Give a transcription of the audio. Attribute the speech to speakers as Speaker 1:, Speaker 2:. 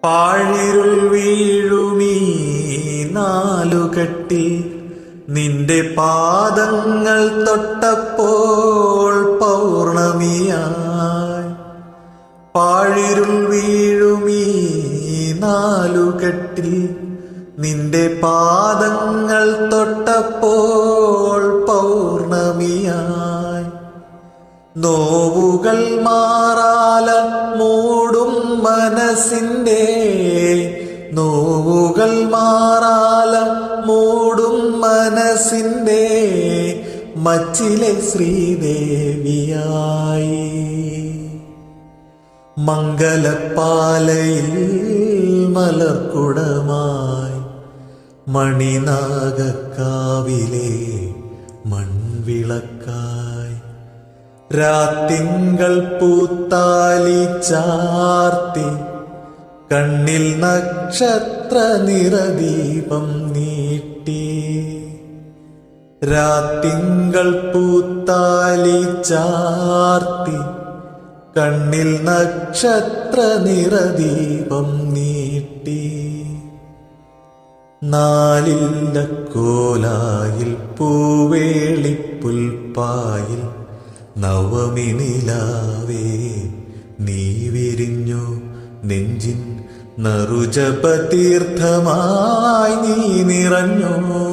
Speaker 1: പാഴിരുൾ വീഴുമീ നാലുകെട്ടിൽ നിന്റെ പാദങ്ങൾ തൊട്ടപ്പോൾ പൗർണമിയായി. പാഴിരുൾ വീഴുമീ നാലുകെട്ടിൽ നിന്റെ പാദങ്ങൾ തൊട്ടപ്പോൾ പൗർണമിയായി. നോവുകൾ മാറാല മൂടും മനസ്സിന്റെ, നോവുകൾ മാറാല മൂടും മനസ്സിന്റെ മച്ചിലെ ശ്രീദേവിയായി. മംഗലപ്പാലയിൽ മലർക്കുടമായി മണിനാഗക്കാവിലെ മൺവിളക്കായി. രാത്തിങ്കൾ പൂത്താലി ചാർത്തി കണ്ണിൽ നക്ഷത്ര നിറദീപം നീട്ടി. രാത്തിങ്കൾ പൂത്താലി ചാർത്തി കണ്ണിൽ നക്ഷത്ര നിറദീപം നീട്ടി. നാലില്ല കോലായിൽ പൂവേളിപ്പുൽപ്പായിൽ നവമി നിലാവേ നീ വിരിഞ്ഞു. നെഞ്ചിൻ നറുജപതീർത്ഥമായി നീ നിറഞ്ഞു.